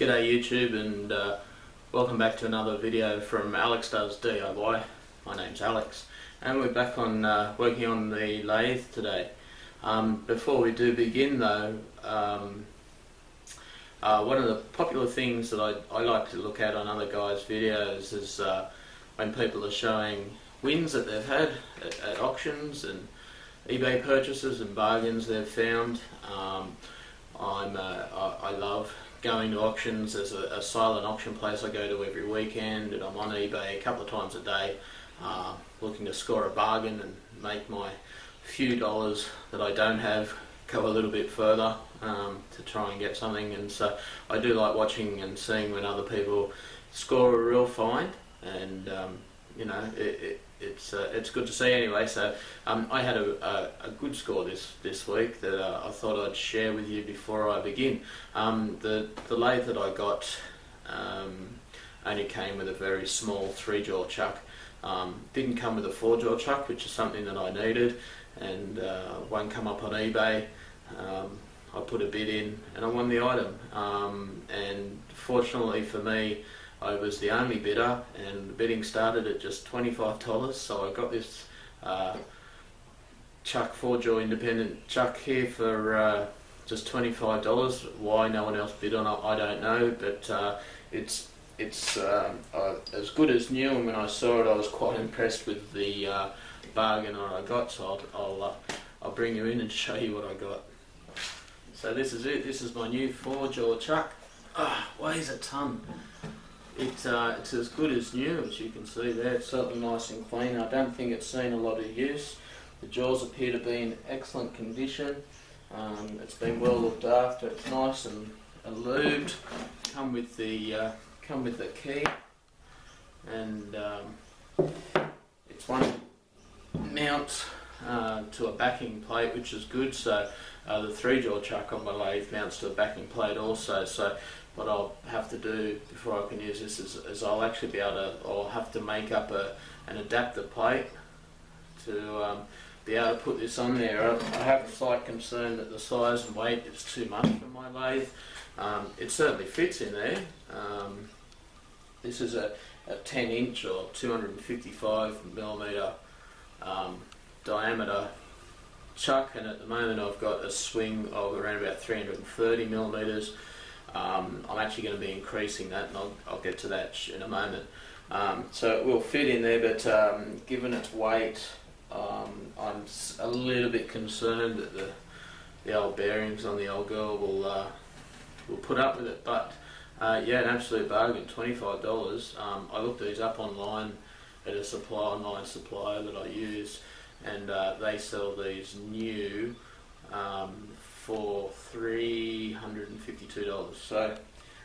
G'day YouTube, and welcome back to another video from Alex Does DIY. My name's Alex and we're back on working on the lathe today. Before we do begin though, one of the popular things that I like to look at on other guys' videos is when people are showing wins that they've had at auctions and eBay purchases and bargains they've found. I love going to auctions. There's a silent auction place I go to every weekend, and I'm on eBay a couple of times a day looking to score a bargain and make my few dollars that I don't have go a little bit further to try and get something. And so I do like watching and seeing when other people score a real find, and you know, it's good to see anyway. So I had a good score this week that I thought I'd share with you before I begin. The lathe that I got only came with a very small 3-jaw chuck. Didn't come with a 4-jaw chuck, which is something that I needed, and one come up on eBay. I put a bid in and I won the item, and fortunately for me I was the only bidder, and the bidding started at just $25, so I got this chuck, 4-jaw independent chuck here for just $25. Why no one else bid on it, I don't know, but it's as good as new, and when I saw it I was quite impressed with the bargain I got, so I'll bring you in and show you what I got. So this is it. This is my new 4-jaw chuck. Weighs a ton. It's as good as new, as you can see there. It's certainly nice and clean. I don't think it's seen a lot of use. The jaws appear to be in excellent condition. It's been well looked after. It's nice and lubed. Come with the key, and it's one mounts to a backing plate, which is good. So the 3-jaw chuck on my lathe mounts to a backing plate also. So what I'll have to do before I can use this is I'll actually be able to, I'll have to make up an adapter plate to be able to put this on there. I have a slight concern that the size and weight is too much for my lathe. It certainly fits in there. This is a 10-inch or 255mm diameter chuck, and at the moment I've got a swing of around about 330mm. I'm actually going to be increasing that, and I'll get to that in a moment. So it will fit in there, but given its weight, I'm a little bit concerned that the old bearings on the old girl will put up with it. But yeah, an absolute bargain, $25. I looked these up online at a online supplier that I use, and they sell these new for $352. So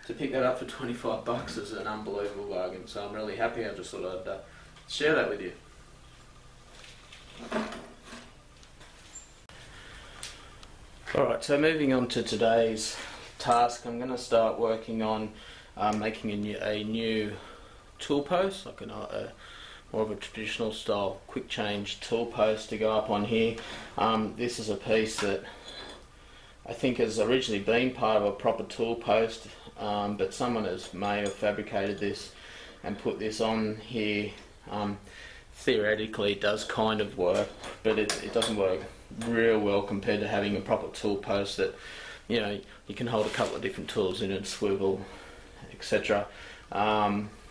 to pick that up for $25 is an unbelievable bargain. So I'm really happy. I just thought I'd share that with you. Alright, so moving on to today's task, I'm going to start working on making a new tool post, like more of a traditional style quick change tool post to go up on here. This is a piece that I think has originally been part of a proper tool post, but someone may have fabricated this and put this on here. Theoretically it does kind of work, but it doesn't work real well compared to having a proper tool post that, you know, you can hold a couple of different tools in it, swivel, etc.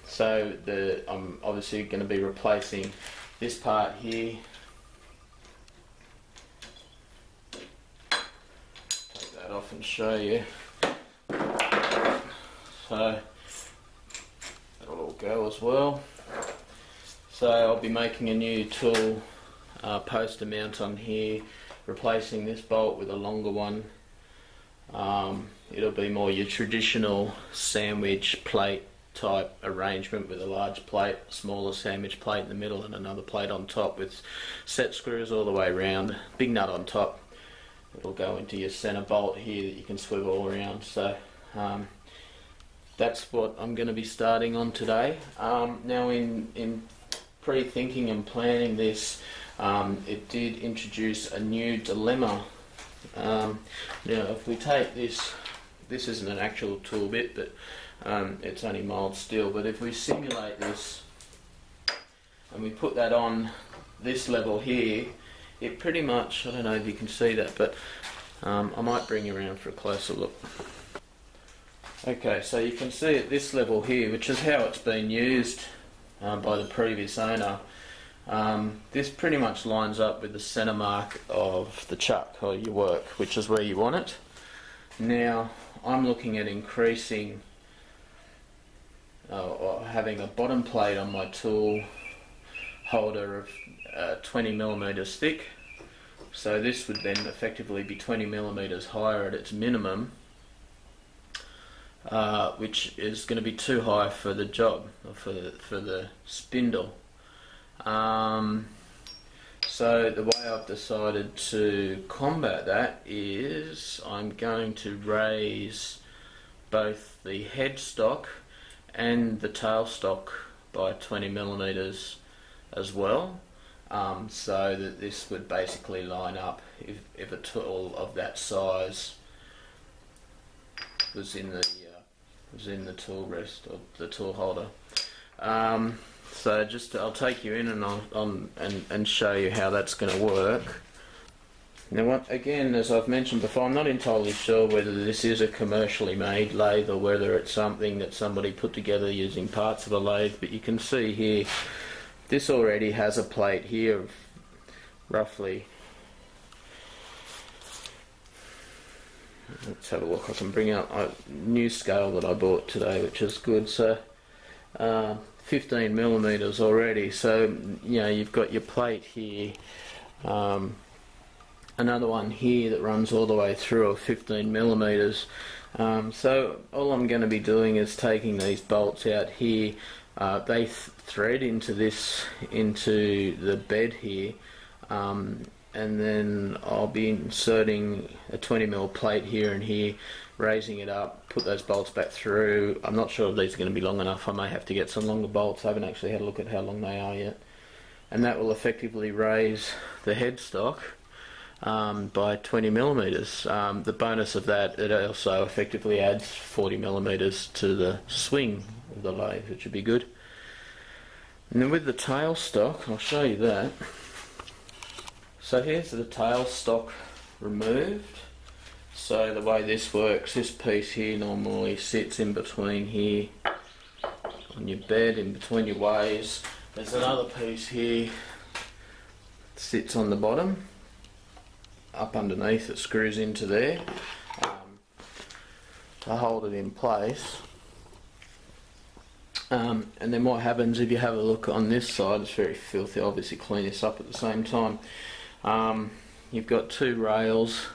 So I'm obviously going to be replacing this part here. Take that off and show you. So that'll all go as well. So I'll be making a new tool post to mount on here, replacing this bolt with a longer one. It'll be more your traditional sandwich plate type arrangement with a large plate, a smaller sandwich plate in the middle, and another plate on top with set screws all the way around, big nut on top. It'll go into your center bolt here that you can swivel all around. So that's what I'm going to be starting on today. Now in pre-thinking and planning this, it did introduce a new dilemma. Now if we take this this isn't an actual tool bit, but it's only mild steel. But if we simulate this and we put that on this level here, it pretty much, I don't know if you can see that, but I might bring you around for a closer look. Okay, so you can see at this level here, which is how it's been used by the previous owner, this pretty much lines up with the centre mark of the chuck or your work, which is where you want it. Now I'm looking at increasing or having a bottom plate on my tool holder of 20 millimeters thick, so this would then effectively be 20 millimeters higher at its minimum, which is going to be too high for the job, or for the spindle. So the way I've decided to combat that is I'm going to raise both the headstock and the tailstock by 20 millimeters as well, so that this would basically line up if a tool of that size was in the tool rest or the tool holder. So I'll take you in and show you how that's going to work. Now, again, as I've mentioned before, I'm not entirely sure whether this is a commercially made lathe or whether it's something that somebody put together using parts of a lathe, but you can see here, this already has a plate here of roughly, let's have a look, I can bring out a new scale that I bought today, which is good, so 15 millimeters already, so you know, you've got your plate here, another one here that runs all the way through of 15 millimeters. So all I'm going to be doing is taking these bolts out here. They thread into the bed here, and then I'll be inserting a 20mm plate here and here, raising it up, put those bolts back through. I'm not sure if these are going to be long enough. I may have to get some longer bolts. I haven't actually had a look at how long they are yet. And that will effectively raise the headstock by 20 millimeters. The bonus of that, it also effectively adds 40 millimeters to the swing of the lathe, which would be good. And then with the tailstock, I'll show you that. So here's the tailstock removed. So the way this works, this piece here normally sits in between here on your bed, in between your ways. There's another piece here that sits on the bottom. Up underneath it screws into there to hold it in place. And then what happens if you have a look on this side, it's very filthy, obviously clean this up at the same time. You've got two rails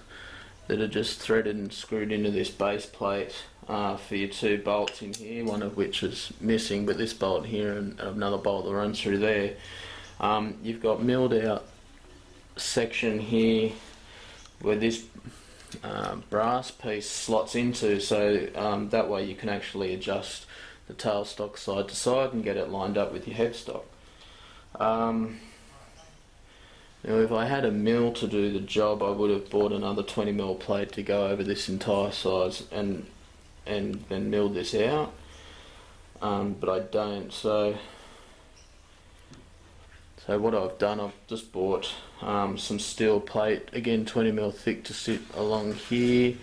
that are just threaded and screwed into this base plate for your two bolts in here, one of which is missing, but this bolt here and another bolt that runs through there. You've got milled out section here where this brass piece slots into, so that way you can actually adjust the tailstock side to side and get it lined up with your headstock. Now if I had a mill to do the job, I would have bought another 20mm plate to go over this entire size and then milled this out, but I don't. So what I've done, I've just bought some steel plate, again 20mm thick, to sit along here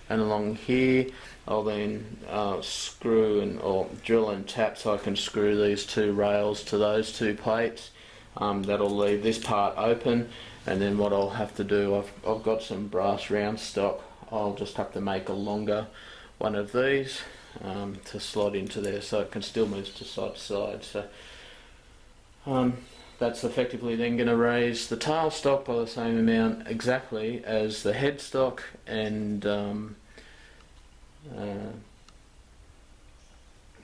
and along here. I'll then screw or drill and tap so I can screw these two rails to those two plates. That'll leave this part open, and then what I'll have to do, I've got some brass round stock. I'll just have to make a longer one of these to slot into there so it can still move to side. So that's effectively then going to raise the tailstock by the same amount exactly as the headstock, and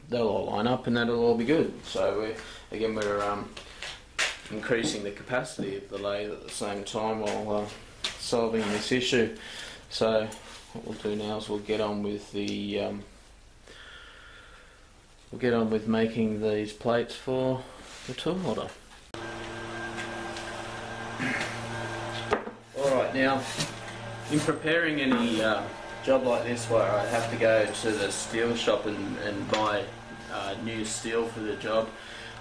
they'll all line up and that'll all be good. So we're increasing the capacity of the lathe at the same time while solving this issue. So what we'll do now is we'll get on with making these plates for the tool holder. Alright, now in preparing any job like this where I have to go to the steel shop and buy new steel for the job,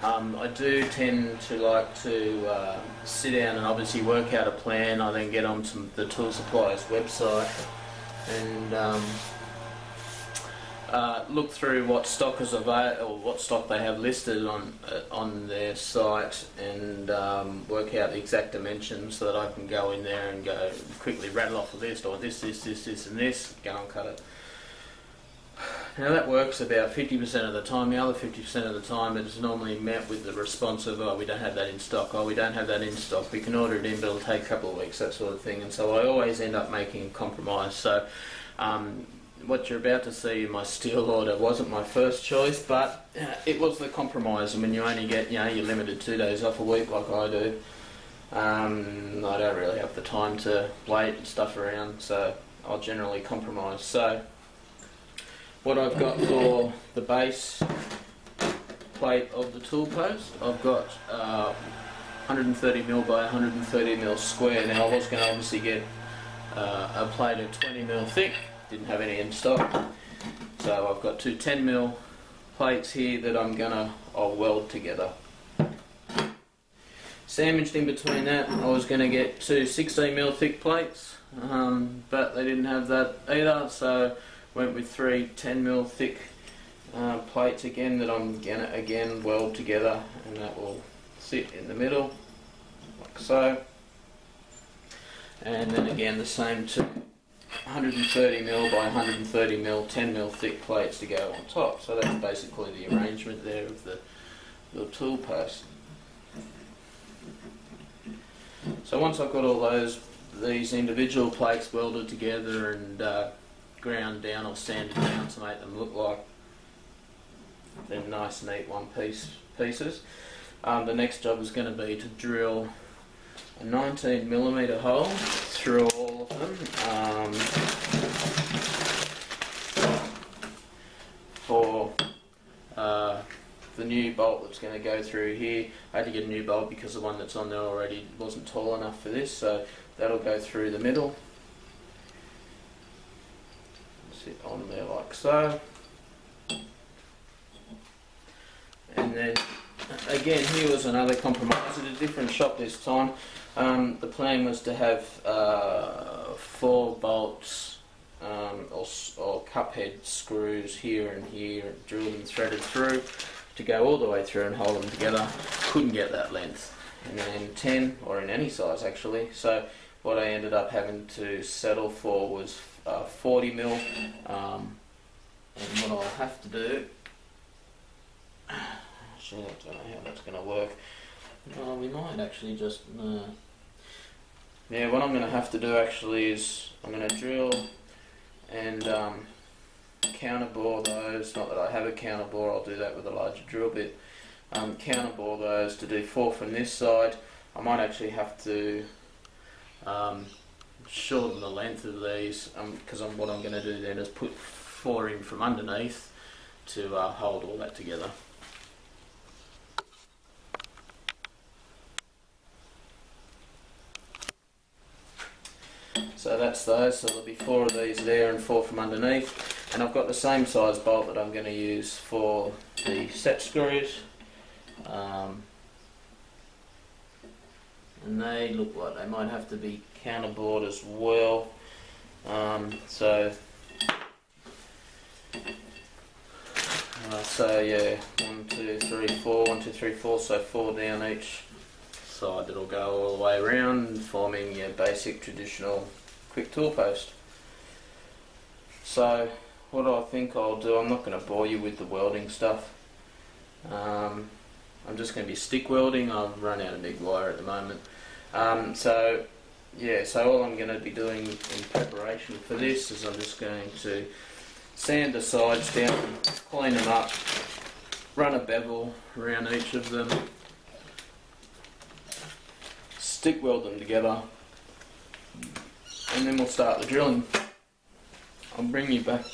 I do tend to like to sit down and obviously work out a plan. I then get onto the tool supplier's website and look through what stock is available, or what stock they have listed on their site, and work out the exact dimensions so that I can go in there and go quickly rattle off a list, or this, and this, go and cut it. Now that works about 50% of the time. The other 50% of the time it is normally met with the response of, oh, we don't have that in stock, oh, we don't have that in stock, we can order it in but it'll take a couple of weeks, that sort of thing. And so I always end up making a compromise. So what you're about to see in my steel order wasn't my first choice, but it was the compromise. And when you only get, you're limited 2 days off a week like I do, I don't really have the time to wait and stuff around, so I'll generally compromise. So what I've got for the base plate of the tool post, I've got 130mm by 130mm square. Now I was going to obviously get a plate of 20mm thick. Didn't have any in stock, so I've got two 10mm plates here that I'll weld together. Sandwiched in between that, I was going to get two 16mm thick plates, but they didn't have that either, so went with three 10mm thick plates again that I'm going to again weld together, and that will sit in the middle like so. And then again the same two 130mm by 130mm 10mm thick plates to go on top. So that's basically the arrangement there of the tool post. So once I've got all these individual plates welded together and ground down or sanded down to make them look like they're nice neat pieces, the next job is going to be to drill a 19mm hole through all of them for the new bolt that's going to go through here. I had to get a new bolt because the one that's on there already wasn't tall enough for this, so that'll go through the middle, sit on there like so. And then again, here was another compromise at a different shop this time. The plan was to have 4 bolts or cup head screws here and here, drilled and threaded through to go all the way through and hold them together. Couldn't get that length, and then in 10 or in any size actually. So what I ended up having to settle for was 40mm, and what I'll have to do, actually I don't know how that's going to work. Well, we might actually just, yeah, what I'm going to have to do actually is I'm going to drill and counterbore those. Not that I have a counterbore, I'll do that with a larger drill bit. Counterbore those to do 4 from this side. I might actually have to shorten the length of these, because what I'm going to do then is put 4 in from underneath to hold all that together. So that's those, so there'll be 4 of these there and 4 from underneath. And I've got the same size bolt that I'm going to use for the set screws. And they look like they might have to be counterbored as well. So yeah, 1, 2, 3, 4, 1, 2, 3, 4, so 4 down each side that'll go all the way around, forming your basic traditional quick tool post. So what I think I'll do, I'm not going to bore you with the welding stuff. I'm just going to be stick welding. I've run out of big wire at the moment. So all I'm going to be doing in preparation for this is I'm just going to sand the sides down, clean them up, run a bevel around each of them, stick weld them together, and then we'll start the drilling. I'll bring you back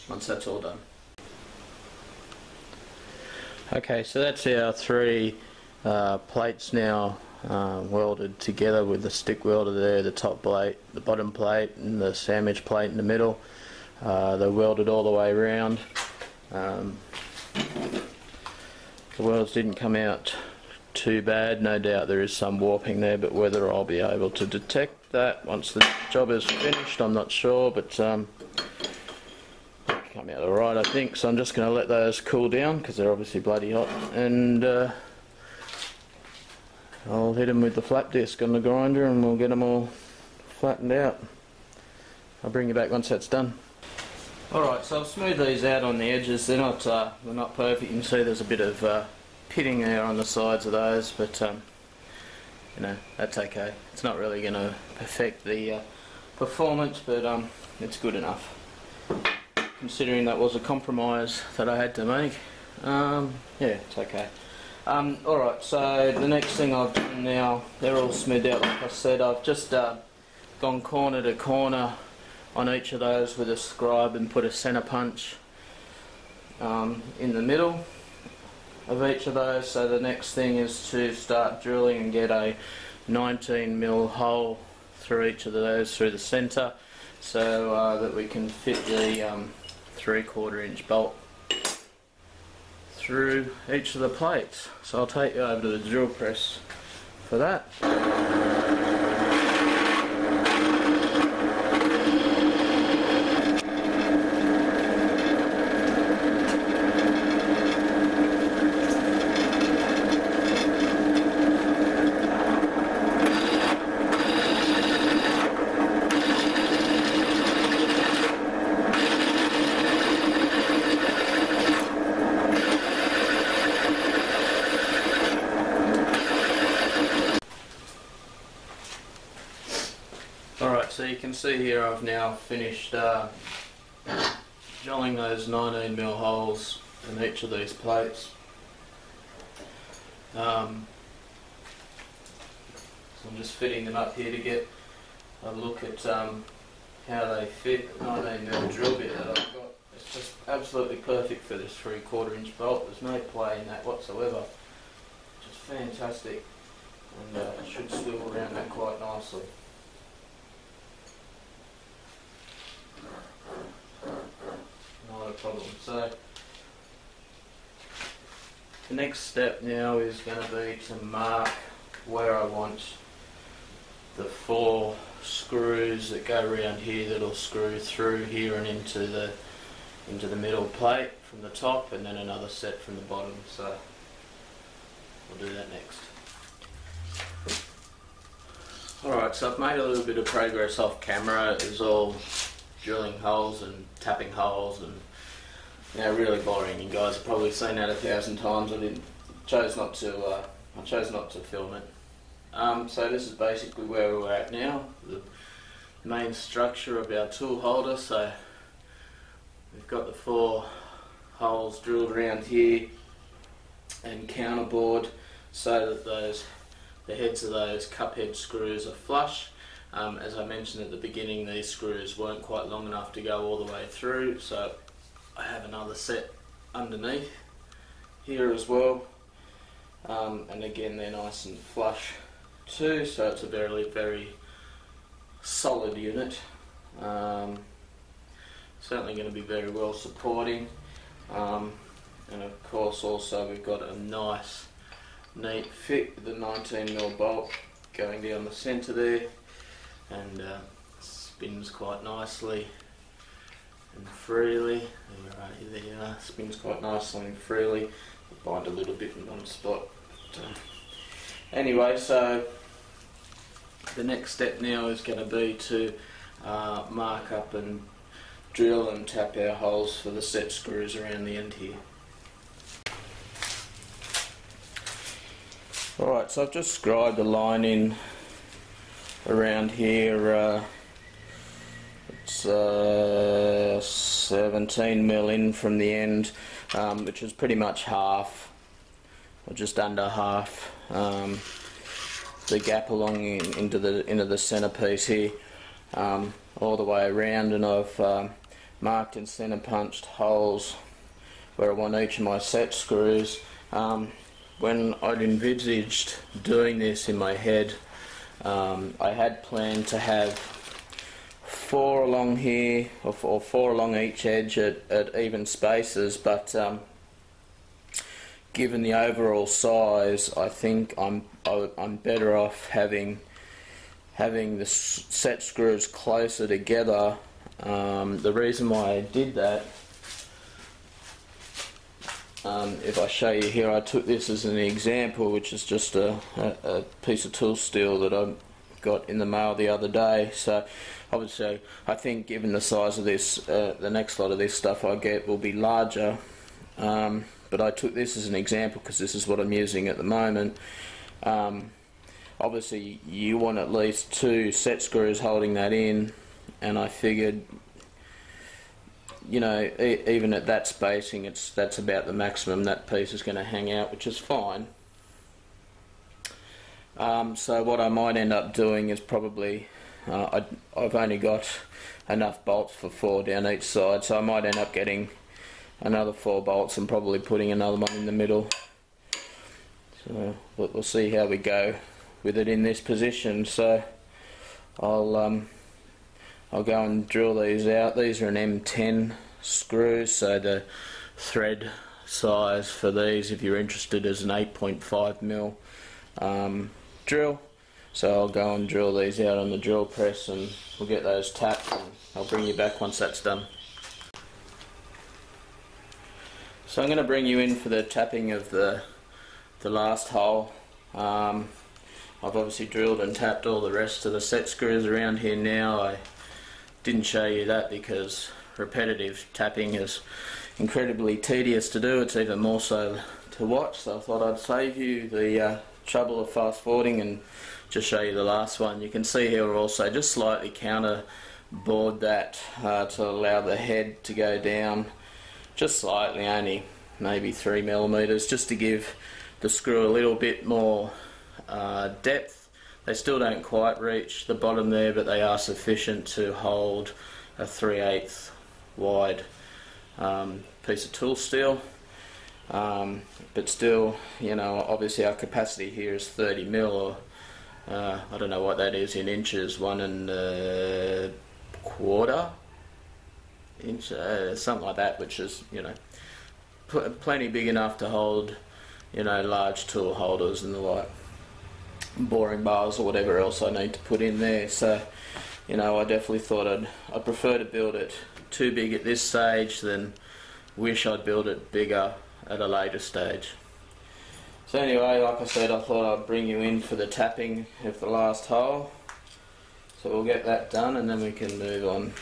once that's all done. Okay, so that's our 3 plates now welded together with the stick welder there, the top plate, the bottom plate and the sandwich plate in the middle. They're welded all the way around. The welds didn't come out too bad. No doubt there is some warping there, but whether I'll be able to detect that once the job is finished, I'm not sure, but come out alright I think. So I'm just going to let those cool down because they're obviously bloody hot, and I'll hit them with the flap disc on the grinder and we'll get them all flattened out. I'll bring you back once that's done. Alright, so I've smoothed these out on the edges. They're not perfect. You can see there's a bit of pitting there on the sides of those, but you know, that's okay. It's not really going to perfect the performance, but it's good enough considering that was a compromise that I had to make. Yeah, it's okay. Alright, so the next thing I've done now, they're all smoothed out like I said. I've just gone corner to corner on each of those with a scribe and put a centre punch in the middle of each of those. So the next thing is to start drilling and get a 19mm hole through each of those through the centre, so that we can fit the 3/4 inch bolt through each of the plates. So I'll take you over to the drill press for that. Alright, so you can see here I've now finished drilling those 19mm holes in each of these plates. So I'm just fitting them up here to get a look at how they fit. The 19mm drill bit that I've got, it's just absolutely perfect for this 3/4 inch bolt. There's no play in that whatsoever. Just fantastic, and it should swivel around that quite nicely. Not a problem. So the next step now is going to be to mark where I want the 4 screws that go around here that'll screw through here and into the middle plate from the top, and then another set from the bottom. So we'll do that next. Alright, so I've made a little bit of progress off camera. It was all drilling holes and tapping holes and, you know, really boring. You guys have probably seen that 1,000 times. I chose not to film it. So this is basically where we're at now, the main structure of our tool holder. So we've got the 4 holes drilled around here and counterbored so that the heads of those cup head screws are flush. As I mentioned at the beginning, these screws weren't quite long enough to go all the way through, so I have another set underneath here as well, and again they're nice and flush too, so it's a very, very solid unit. Certainly going to be very well supporting, and of course also we've got a nice neat fit with the 19mm bolt going down the centre there, and spins quite nicely and freely. There you are, spins quite nicely and freely. Bind a little bit in one spot. Anyway, so the next step now is going to be to mark up and drill and tap our holes for the set screws around the end here. Alright, so I've just scribed a line in around here. It's 17mm in from the end, which is pretty much half, or just under half, the gap along into the centerpiece here, all the way around, and I've marked and center punched holes where I want each of my set screws. when I'd envisaged doing this in my head, I had planned to have 4 along here, or 4 along each edge at even spaces, but given the overall size, I think I'm better off having the set screws closer together. The reason why I did that, if I show you here, I took this as an example, which is just a piece of tool steel that I got in the mail the other day. So obviously I think given the size of this, the next lot of this stuff I get will be larger, but I took this as an example because this is what I'm using at the moment. Obviously you want at least 2 set screws holding that in, and I figured, you know, even at that spacing, that's about the maximum that piece is going to hang out, which is fine. So what I might end up doing is probably, I've only got enough bolts for 4 down each side, so I might end up getting another 4 bolts and probably putting another one in the middle. So we'll see how we go with it in this position. So I'll go and drill these out. These are an M10 screws, so the thread size for these, if you're interested, is an 8.5mm drill. So I'll go and drill these out on the drill press, and we'll get those tapped, and I'll bring you back once that's done. So I'm going to bring you in for the tapping of the last hole. I've obviously drilled and tapped all the rest of the set screws around here now. I didn't show you that because repetitive tapping is incredibly tedious to do. It's even more so to watch, so I thought I'd save you the trouble of fast forwarding and just show you the last one. You can see here we're also just slightly counter bored that to allow the head to go down just slightly, only maybe 3mm, just to give the screw a little bit more depth. They still don't quite reach the bottom there, but they are sufficient to hold a 3/8 wide piece of tool steel. But still, you know, obviously our capacity here is 30mm, or I don't know what that is in inches, 1 1/4 inch, something like that, which is, you know, plenty big enough to hold, you know, large tool holders and the like, boring bars or whatever else I need to put in there. So, you know, I definitely thought I'd prefer to build it too big at this stage than wish I'd build it bigger at a later stage. So anyway, like I said, I thought I'd bring you in for the tapping of the last hole. So we'll get that done and then we can move on.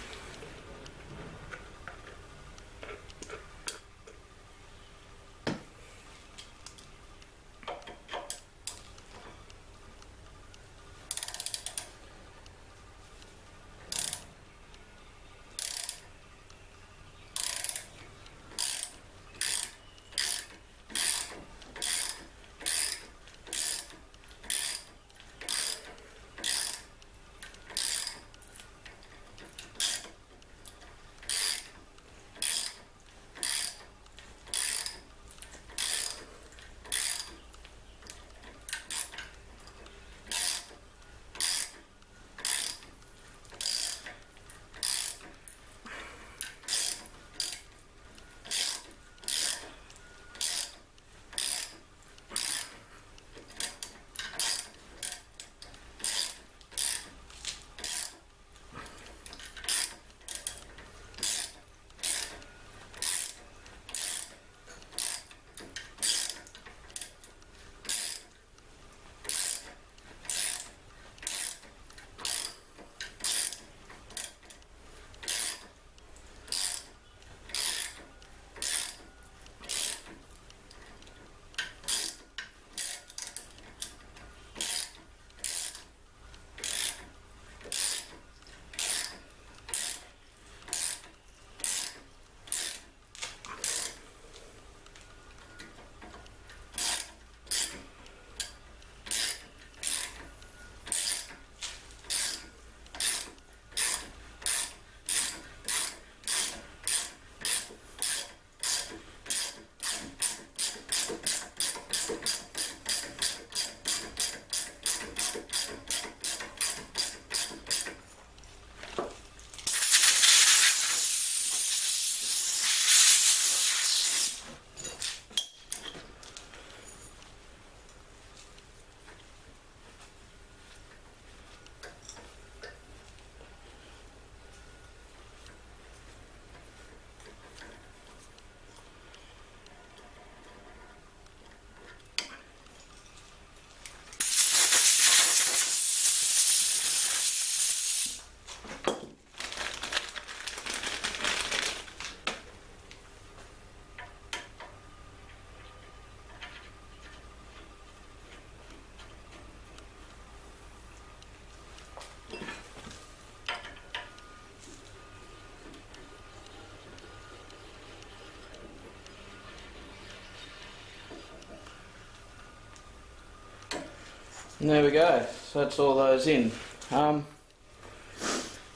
And there we go, so that's all those in. Now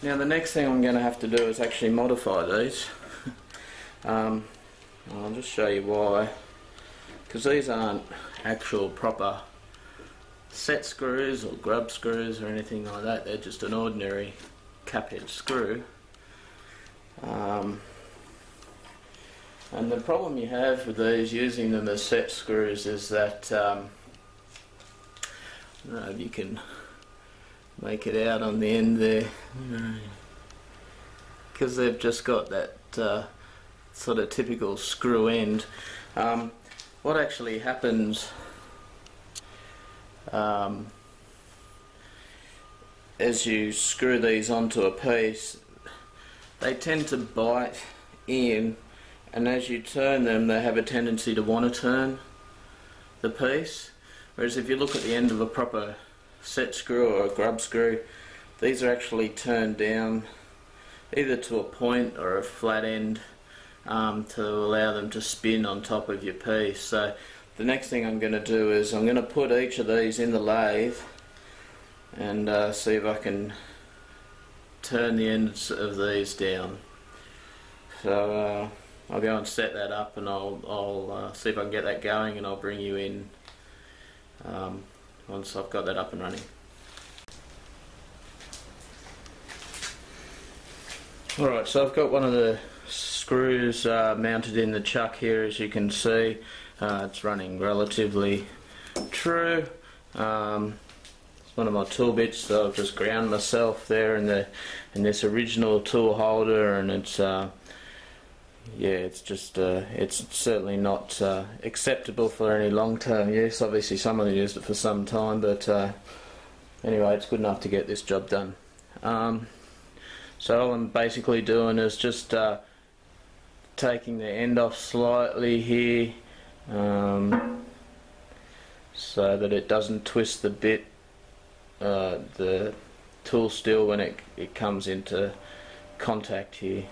the next thing I'm going to have to do is actually modify these. I'll just show you why, because these aren't actual proper set screws or grub screws or anything like that. They're just an ordinary cap head screw. And the problem you have with these, using them as set screws, is that I don't know if you can make it out on the end there, because they've just got that sort of typical screw end. What actually happens as you screw these onto a piece, they tend to bite in, and as you turn them they have a tendency to want to turn the piece, whereas if you look at the end of a proper set screw or a grub screw, these are actually turned down either to a point or a flat end to allow them to spin on top of your piece. So the next thing I'm going to do is I'm going to put each of these in the lathe and see if I can turn the ends of these down. So I'll go and set that up, and I'll see if I can get that going, and I'll bring you in once I've got that up and running. Alright, so I've got one of the screws mounted in the chuck here, as you can see. It's running relatively true. It's one of my tool bits that I've just ground myself there in this original tool holder, and it's yeah, it's just it's certainly not acceptable for any long-term use. Obviously someone used it for some time, but anyway, it's good enough to get this job done. So all I'm basically doing is just taking the end off slightly here, so that it doesn't twist the bit, the tool steel, when it comes into contact here.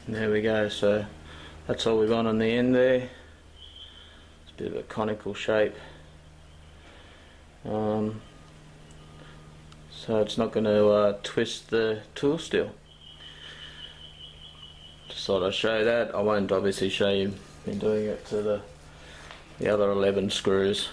There we go, so that's all we want on the end there. It's a bit of a conical shape. So it's not going to twist the tool steel. Just thought I'd show that. I won't obviously show you me doing it to the other 11 screws.